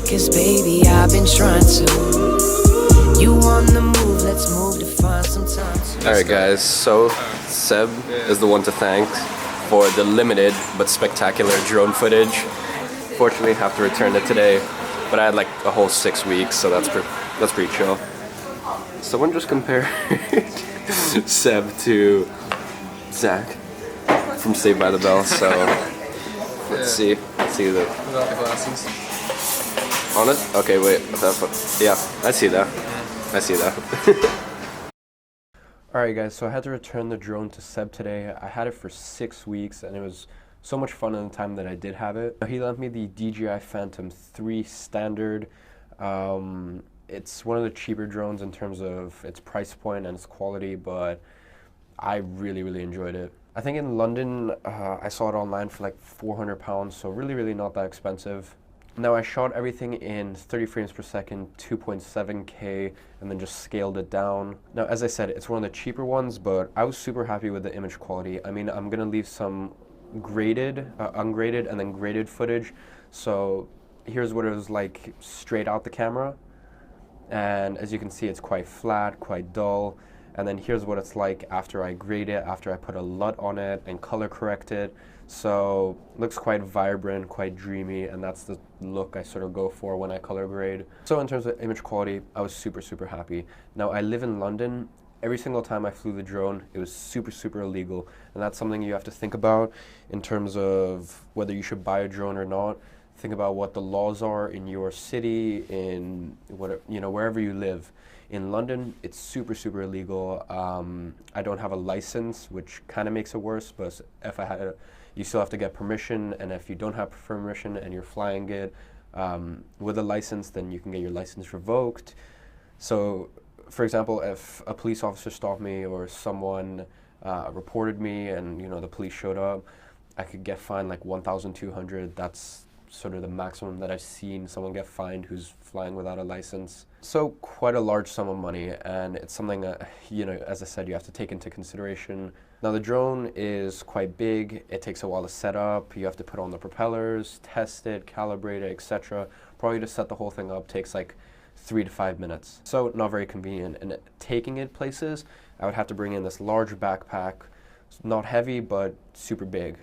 'cause baby, I've been trying to. You on the move, let's move to find some time to. Alright guys, so Seb is the one to thank for the limited but spectacular drone footage. Fortunately, I have to return it today, but I had like a whole 6 weeks, so that's pretty chill. Someone just compared Seb to Zach from Saved by the Bell, so let's see the Without the glasses. on it. Okay, wait, yeah, I see that. I see that. Alright guys, so I had to return the drone to Seb today. I had it for 6 weeks and it was so much fun in the time that I did have it. He lent me the DJI Phantom 3 Standard. It's one of the cheaper drones in terms of its price point and its quality, but I really enjoyed it. I think in London, I saw it online for like £400, so really not that expensive. Now I shot everything in 30 frames per second, 2.7K, and then just scaled it down. Now, as I said, it's one of the cheaper ones, but I was super happy with the image quality. I mean, I'm gonna leave some graded, ungraded, and then graded footage. So here's what it was like straight out the camera. And as you can see, it's quite flat, quite dull. And then here's what it's like after I grade it, after I put a LUT on it and color correct it. So it looks quite vibrant, quite dreamy, and that's the look I sort of go for when I color grade. So in terms of image quality, I was super happy. Now I live in London. Every single time I flew the drone, it was super illegal. And that's something you have to think about in terms of whether you should buy a drone or not. Think about what the laws are in your city, in wherever you live. In London, it's super illegal. I don't have a license, which kind of makes it worse, but if I had you still have to get permission, and if you don't have permission and you're flying it with a license, then you can get your license revoked. So, for example, if a police officer stopped me or someone reported me and the police showed up, I could get fined like 1,200. That's sort of the maximum that I've seen someone get fined who's flying without a license. So quite a large sum of money, and it's something that, as I said, you have to take into consideration. Now the drone is quite big. It takes a while to set up. You have to put on the propellers, test it, calibrate it, etc. Probably to set the whole thing up takes like 3 to 5 minutes. So not very convenient. And taking it places, I would have to bring in this large backpack. It's not heavy, but super big.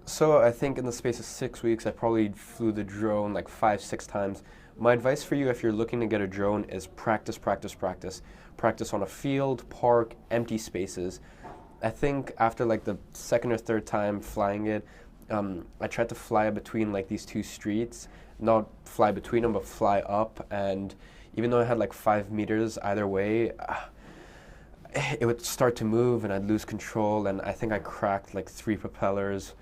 So I think in the space of 6 weeks, I probably flew the drone like 5-6 times. My advice for you if you're looking to get a drone is practice. Practice on a field, park, empty spaces. I think after like the second or third time flying it, I tried to fly between like these two streets, not fly between them, but fly up. And even though I had like 5 meters either way, it would start to move and I'd lose control. And I think I cracked like 3 propellers.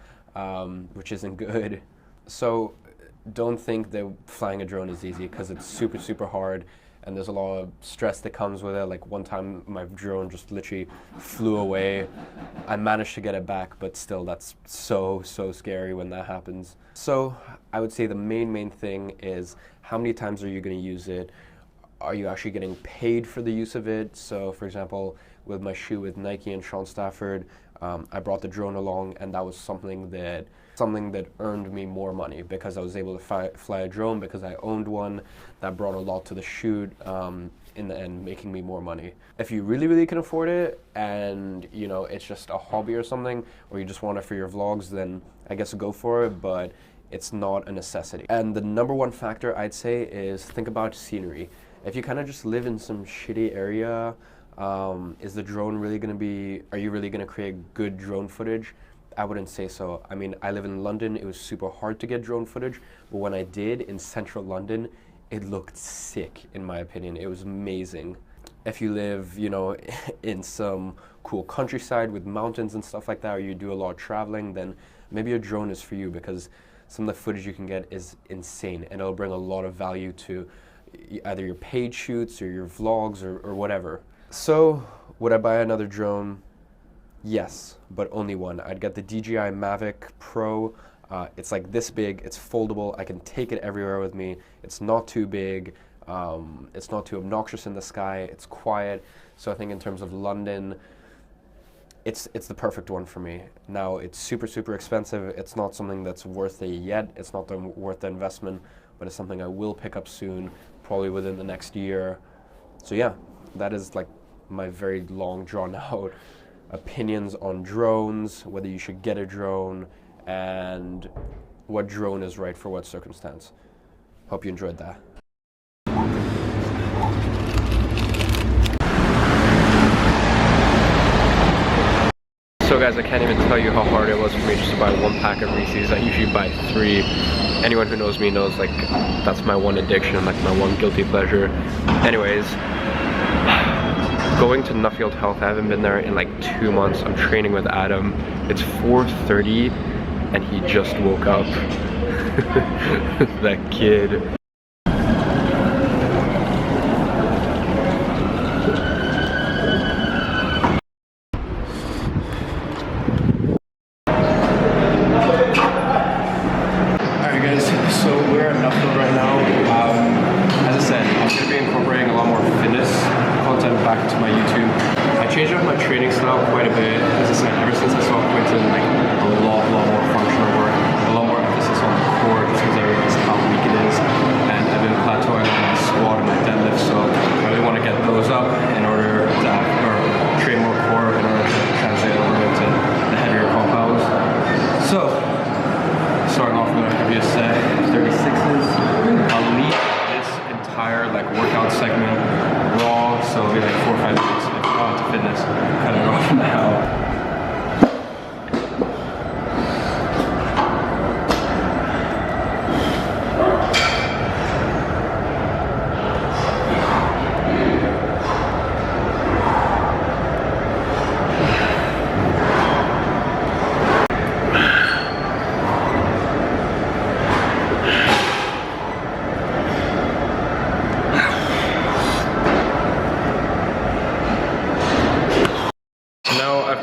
Which isn't good. So don't think that flying a drone is easy, because it's super hard and there's a lot of stress that comes with it. Like one time my drone just literally flew away. I managed to get it back, but still that's so scary when that happens. So I would say the main thing is, how many times are you going to use it? Are you actually getting paid for the use of it? So for example, with my shoot with Nike and Sean Stafford, I brought the drone along, and that was something that earned me more money, because I was able to fly a drone because I owned one. That brought a lot to the shoot, in the end, making me more money. If you really can afford it, and it's just a hobby or something, or you just want it for your vlogs, then I guess go for it, but it's not a necessity. And the number one factor I'd say is think about scenery. If you kind of just live in some shitty area, is the drone really going to be, are you really going to create good drone footage? I wouldn't say so. I mean, I live in London. It was super hard to get drone footage, but when I did in central London, it looked sick, in my opinion. It was amazing. If you live, in some cool countryside with mountains and stuff like that, or you do a lot of traveling, then maybe a drone is for you, because some of the footage you can get is insane, and it'll bring a lot of value to either your paid shoots or your vlogs or whatever. So, would I buy another drone? Yes, but only one. I'd get the DJI Mavic Pro. It's like this big, it's foldable, I can take it everywhere with me. It's not too big, it's not too obnoxious in the sky, it's quiet. So I think in terms of London, it's the perfect one for me. Now, it's super expensive. It's not something that's worth it yet. It's not worth the investment, but it's something I will pick up soon, probably within the next year. So yeah, that is like my very long drawn out opinions on drones, whether you should get a drone, and what drone is right for what circumstance. Hope you enjoyed that. So guys, I can't even tell you how hard it was for me just to buy one pack of Reese's. I usually buy 3. Anyone who knows me knows like that's my one addiction, like my one guilty pleasure. Anyways, going to Nuffield Health, I haven't been there in like 2 months. I'm training with Adam. It's 4:30 and he just woke up. That kid. Alright guys, so we're at Nuffield right now. As I said, I'm going to be incorporating a lot more fitness content back into my YouTube. I changed up my training style quite a bit. As I said, ever since I saw Quentin, like a lot more functional work, a lot more emphasis on the core, just because I realized how weak it is. And I've been plateauing on my squat and my deadlift, so I really want to get those up in order to train more core in order to translate over into the heavier compounds. So, starting off with our heaviest set, 36s. I'll leave this entire like workout segment raw, so it'll be like 4 or 5 minutes to fitness. Cut it off now.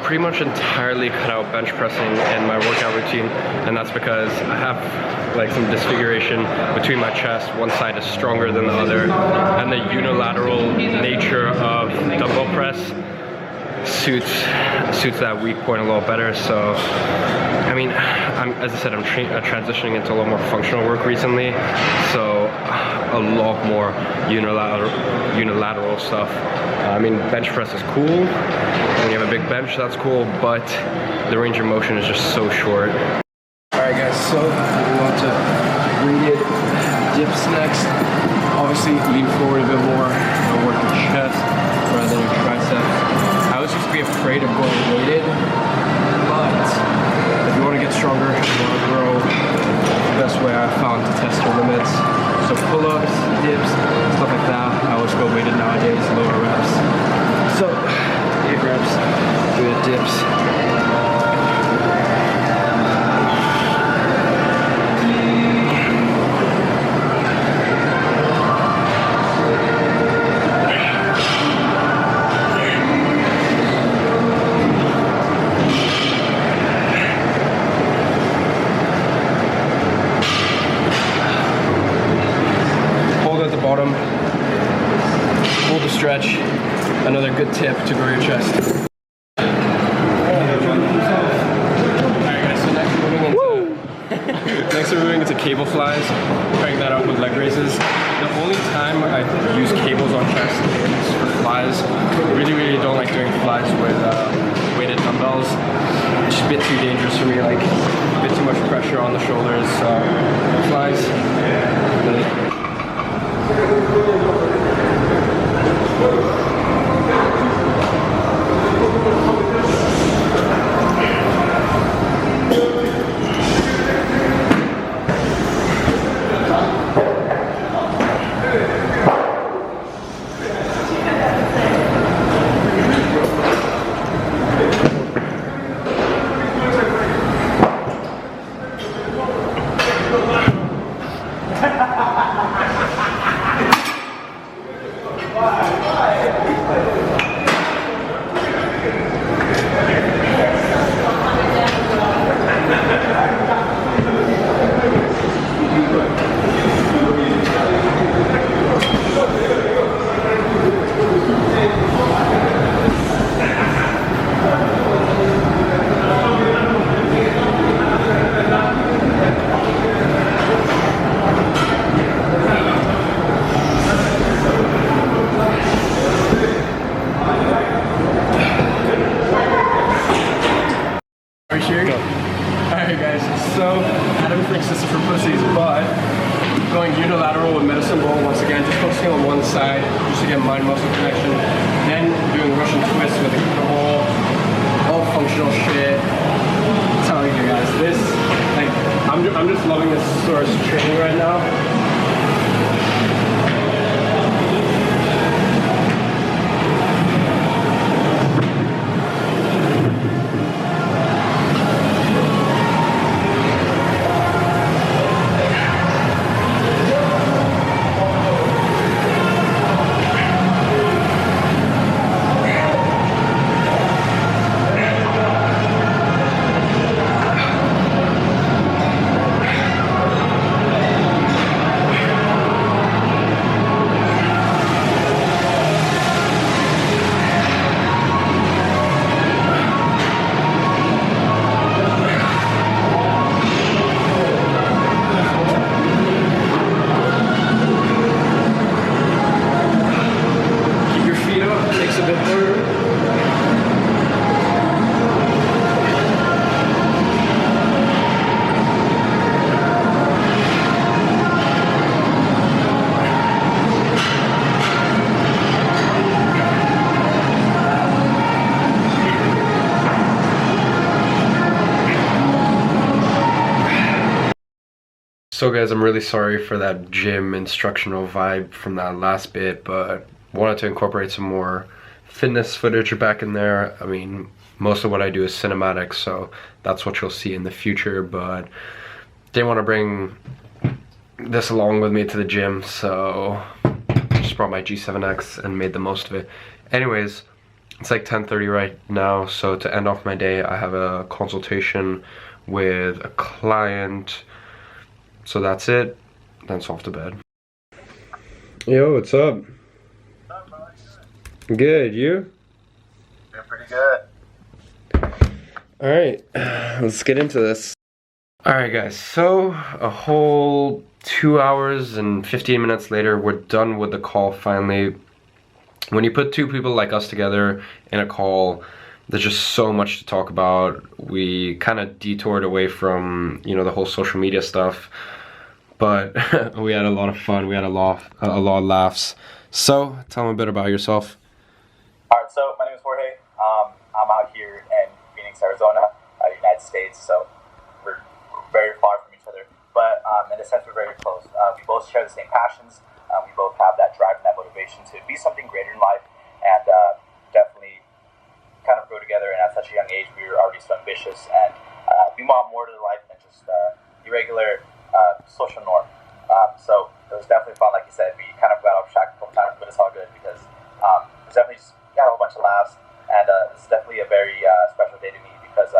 Pretty much entirely cut out bench pressing in my workout routine, and that's because I have like some disfiguration between my chest. One side is stronger than the other, and the unilateral nature of dumbbell press suits that weak point a little better. So I mean, as I said, I'm transitioning into a lot more functional work recently, so a lot more unilateral stuff. I mean, bench press is cool. When you have a big bench, that's cool, but the range of motion is just so short. Alright guys, so we want to graded dips next. Obviously, lean forward a bit more, work your chest rather than your tricep. I always used to be afraid of going weighted, but if you want to get stronger, if you want to grow, the best way I've found to test your limits. So pull-ups, dips, stuff like that. I always go weighted nowadays, lower reps. So 8 reps, do the dips. Stretch, another good tip to grow your chest. Alright guys, so next we're moving into cable flies, pairing that up with leg raises. The only time I use cables on chest is for flies. I really don't like doing flies with weighted dumbbells. It's just a bit too dangerous for me, like a bit too much pressure on the shoulders. So flies. unilateral with medicine ball, once again, just focusing on one side, just to get mind-muscle connection. Then doing Russian twists with the kettlebell, all functional shit. I'm telling you guys, this, like, I'm just loving this sort of training right now. So guys, I'm really sorry for that gym instructional vibe from that last bit, but wanted to incorporate some more fitness footage back in there. I mean, most of what I do is cinematic, so that's what you'll see in the future, but didn't want to bring this along with me to the gym, so just brought my G7X and made the most of it. Anyways, it's like 10:30 right now, so to end off my day, I have a consultation with a client. So that's it. Then it's off to bed. Yo, what's up? What's up, bro? Good, you? Doing pretty good. Alright, let's get into this. Alright guys, so a whole 2 hours and 15 minutes later, we're done with the call finally. When you put two people like us together in a call, there's just so much to talk about. We kind of detoured away from, you know, the whole social media stuff, but we had a lot of fun. We had a lot of laughs. So, tell me a bit about yourself. Alright, so my name is Jorge. I'm out here in Phoenix, Arizona, United States, so we're very far from each other. But in a sense, we're very close. We both share the same passions. We both have that drive and that motivation to be something greater in life, and definitely kind of grow together. And at such a young age, we were already so ambitious, and we want more to life than just the regular social norm. So it was definitely fun. Like you said, we kind of got off track a couple times, but it's all good because it's definitely just got a whole bunch of laughs, and this is definitely a very special day to me because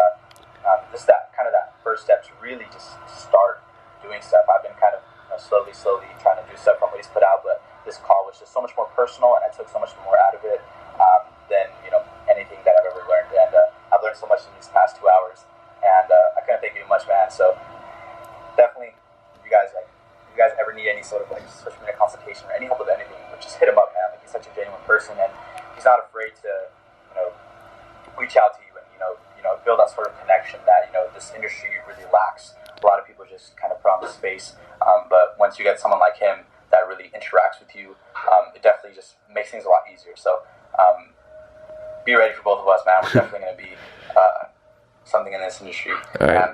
this is that kind of that first step to really just start doing stuff. I've been kind of slowly trying to do stuff I'm always put out, but this call was just so much more personal, and I took so much more out of it than anything that I've ever learned. And I've learned so much in these past 2 hours, and I couldn't thank you much, man. So definitely, if you guys ever need any sort of like social media consultation or any help with anything, just hit him up, man. Like, he's such a genuine person, and he's not afraid to reach out to you and build that sort of connection that this industry really lacks. A lot of people just kind of put on the space, but once you get someone like him that really interacts with you, it definitely just makes things a lot easier. So be ready for both of us, man. We're definitely going to be something in this industry. All right.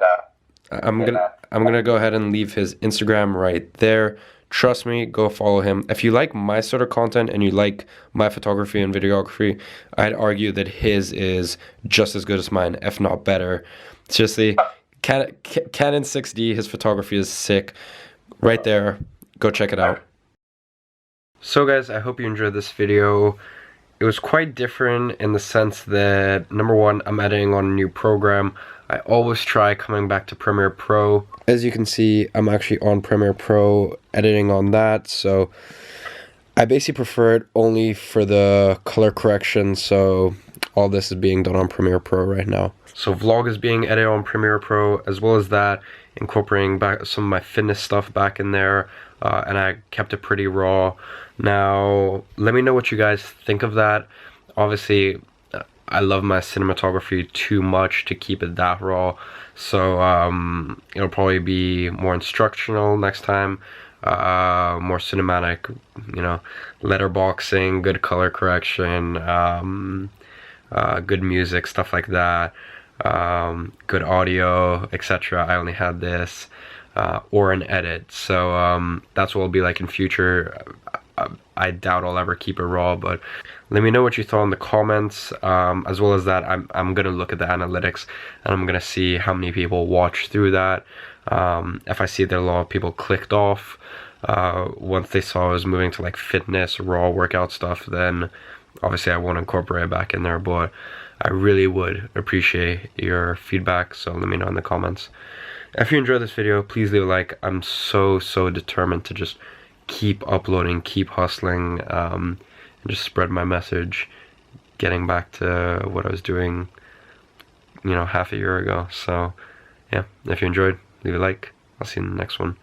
And I'm gonna go ahead and leave his Instagram right there. Trust me, go follow him. If you like my sort of content and you like my photography and videography, I'd argue that his is just as good as mine, if not better. Seriously, Canon 6D, his photography is sick. Right there, go check it out. So guys, I hope you enjoyed this video. It was quite different in the sense that, number one, I'm editing on a new program. I always try coming back to Premiere Pro. As you can see, I'm actually on Premiere Pro, editing on that, so I basically prefer it only for the color correction, so all this is being done on Premiere Pro right now. So vlog is being edited on Premiere Pro, as well as that, incorporating back some of my fitness stuff back in there, and I kept it pretty raw. Now, let me know what you guys think of that. Obviously, I love my cinematography too much to keep it that raw, so it'll probably be more instructional next time. more cinematic, you know, letterboxing, good color correction, good music, stuff like that, good audio, etc. I only had this, or an edit. So that's what it'll be like in future. I doubt I'll ever keep it raw, but let me know what you thought in the comments. As well as that, I'm gonna look at the analytics, and I'm gonna see how many people watched through that. If I see that a lot of people clicked off once they saw I was moving to like fitness, raw workout stuff, then obviously I won't incorporate it back in there, but I really would appreciate your feedback, so let me know in the comments. If you enjoyed this video, please leave a like. I'm so determined to just keep uploading, keep hustling, and just spread my message, getting back to what I was doing, you know, half a year ago. So yeah, if you enjoyed, leave a like. I'll see you in the next one.